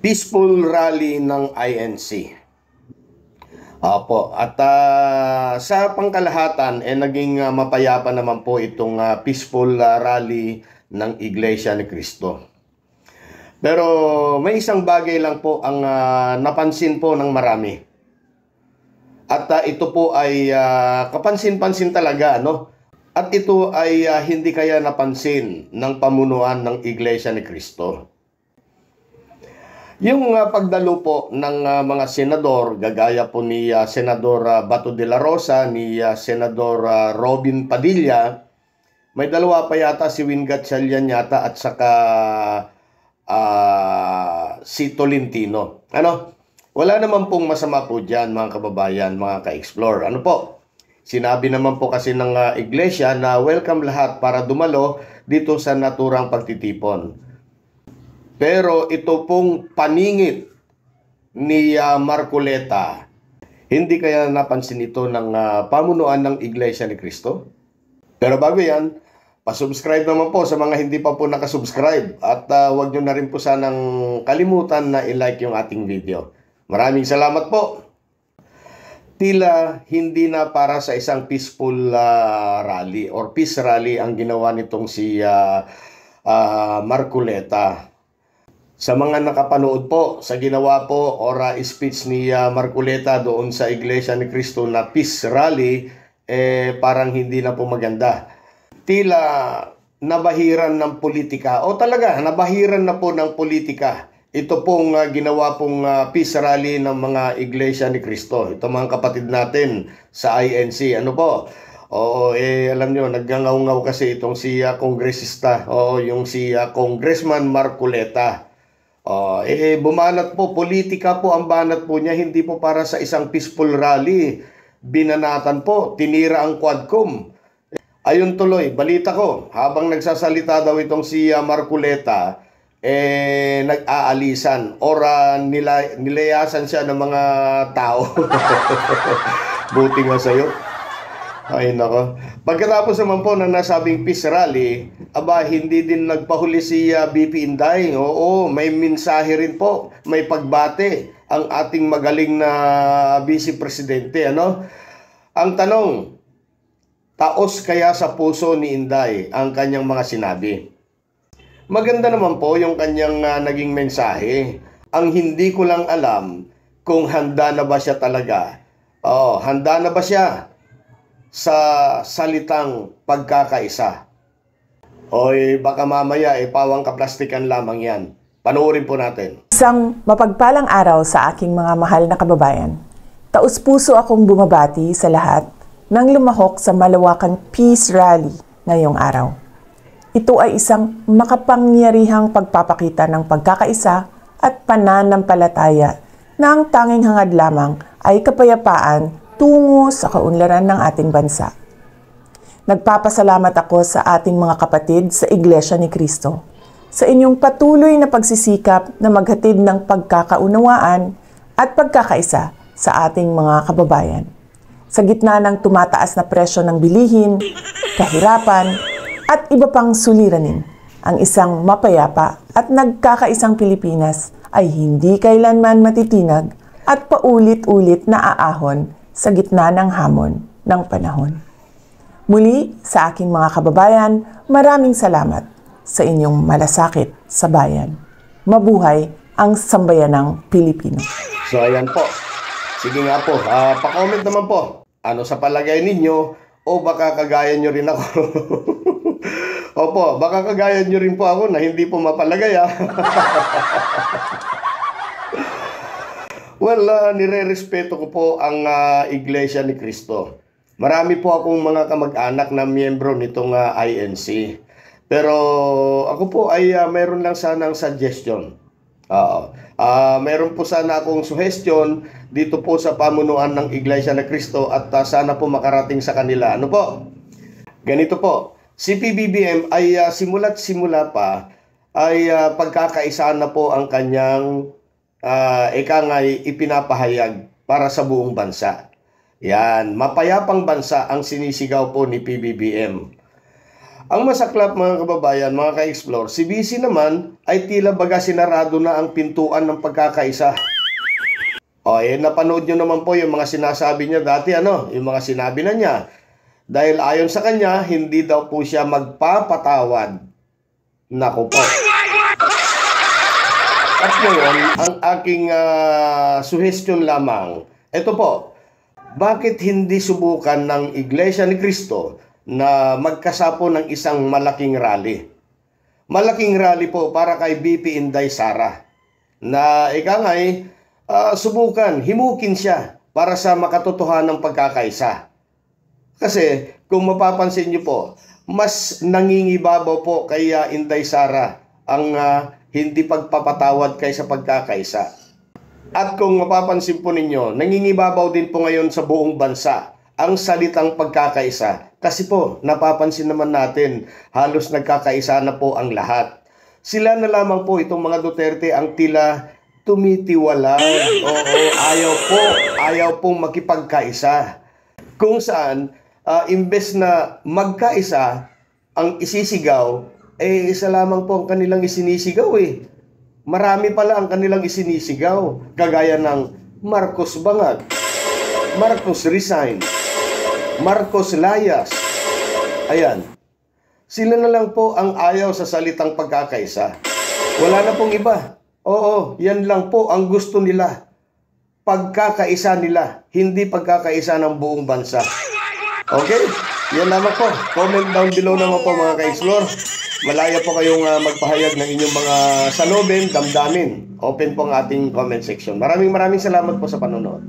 peaceful rally ng INC. Opo, at sa pangkalahatan naging mapayapa naman po itong peaceful rally ng Iglesia ni Cristo. Pero may isang bagay lang po ang napansin po ng marami. At ito po ay kapansin-pansin talaga, no? At ito ay hindi kaya napansin ng pamunuan ng Iglesia ni Cristo. Yung pagdalo po ng mga senador, gagaya po ni Senador Bato de la Rosa, ni Senador Robin Padilla, may dalawa pa yata, si Win Gatchalian yata at saka si Tolentino. Wala naman pong masama po dyan, mga kababayan, mga ka-explore. Sinabi naman po kasi ng iglesia na welcome lahat para dumalo dito sa naturang pagtitipon. Pero ito pong paningit ni Marcoleta, hindi kaya napansin ito ng pamunuan ng Iglesia ni Cristo? Pero bago yan, pasubscribe naman po sa mga hindi pa po nakasubscribe. At huwag nyo na rin po sanang kalimutan na i-like yung ating video. Maraming salamat po. Tila hindi na para sa isang peaceful rally or peace rally ang ginawa nitong si Marcoleta. Sa mga nakapanood po sa ginawa po or speech ni Marcoleta doon sa Iglesia ni Cristo na peace rally, parang hindi na po maganda. Tila nabahiran ng politika o talaga nabahiran na po ng politika. Ito pong ginawa pong peace rally ng mga Iglesia ni Cristo. Ito mga kapatid natin sa INC. Oo, alam nyo, nagngangaw-ngaw kasi itong si kongresista. Oo, yung si Congressman Marcoleta. Bumanat po, politika po ang banat po niya, hindi po para sa isang peaceful rally. Binanatan po, tinira ang Quadcom. Ayun tuloy, balita ko, habang nagsasalita daw itong si Marcoleta, nag-aalisan or nilayasan siya ng mga tao. Buti nga sa'yo. Ay nako. Pagkatapos naman po ng nasabing peace rally, hindi din nagpahuli si BP Inday. Oo, may mensahe rin po, may pagbate ang ating magaling na Vice Presidente. Ang tanong, taos kaya sa puso ni Inday ang kanyang mga sinabi? Maganda naman po yung kanyang naging mensahe. Ang hindi ko lang alam kung handa na ba siya talaga. Handa na ba siya sa salitang pagkakaisa? Baka mamaya pawang kaplastikan lamang yan. Panoorin po natin. Isang mapagpalang araw sa aking mga mahal na kababayan. Taus-puso akong bumabati sa lahat ng lumahok sa malawakang peace rally ngayong araw. Ito ay isang makapangyarihang pagpapakita ng pagkakaisa at pananampalataya na ang tanging hangad lamang ay kapayapaan tungo sa kaunlaran ng ating bansa. Nagpapasalamat ako sa ating mga kapatid sa Iglesia ni Cristo sa inyong patuloy na pagsisikap na maghatid ng pagkakaunawaan at pagkakaisa sa ating mga kababayan. Sa gitna ng tumataas na presyo ng bilihin, kahirapan, at iba pang suliranin, ang isang mapayapa at nagkakaisang Pilipinas ay hindi kailanman matitinag at paulit-ulit na aahon sa gitna ng hamon ng panahon. Muli, sa aking mga kababayan, maraming salamat sa inyong malasakit sa bayan. Mabuhay ang sambayanang Pilipino. So ayan po. Sige nga po, pa-comment naman po. Ano sa palagay ninyo o baka kagaya nyo rin ako? Opo, baka kagaya nyo rin po ako na hindi po mapalagay. Well, nire-respeto ko po ang Iglesia ni Cristo. Marami po akong mga kamag-anak na miyembro nitong INC. Pero ako po ay meron lang sanang suggestion. Meron po sana akong suggestion dito po sa pamunuan ng Iglesia ni Cristo at sana po makarating sa kanila. Ganito po. Si PBBM ay simula't simula pa ay pagkakaisa na po ang kanyang ipinapahayag para sa buong bansa. Yan, mapayapang bansa ang sinisigaw po ni PBBM. Ang masaklap mga kababayan, mga ka-explore, si BC naman ay tila baga sinarado na ang pintuan ng pagkakaisa. O, napanood nyo naman po yung mga sinasabi niya dati, yung mga sinabi na niya. Dahil ayon sa kanya, hindi daw po siya magpapatawad. Naku po. At ngayon, ang aking suggestion lamang, ito po, bakit hindi subukan ng Iglesia ni Cristo na magkasapo ng isang malaking rally? Malaking rally po para kay BP Inday Sara. Na subukan, himukin siya para sa makatotohanan ng pagkakaisa. Kasi kung mapapansin niyo po, mas nangingibabaw po kay Inday Sara ang hindi pagpapatawad kaysa pagkakaisa. At kung mapapansin po ninyo, nangingibabaw din po ngayon sa buong bansa ang salitang pagkakaisa. Kasi po, napapansin naman natin, halos nagkakaisa na po ang lahat. Sila na lamang po itong mga Duterte ang tila tumitiwalay. Oo, ayaw pong makipagkaisa. Kung saan, imbes na magkaisa ang isisigaw, isa lamang po ang kanilang isinisigaw Marami pala ang kanilang isinisigaw, kagaya ng Marcos Bangag, Marcos Resign, Marcos Layas. Ayan. Sila na lang po ang ayaw sa salitang pagkakaisa. Wala na pong iba. Oo, yan lang po ang gusto nila. Pagkakaisa nila, hindi pagkakaisa ng buong bansa. Okay? Yan lamang po. Comment down below naman po mga ka-explore. Malaya po kayong magpahayag ng inyong mga salobin, damdamin. Open po ang ating comment section. Maraming salamat po sa panonood.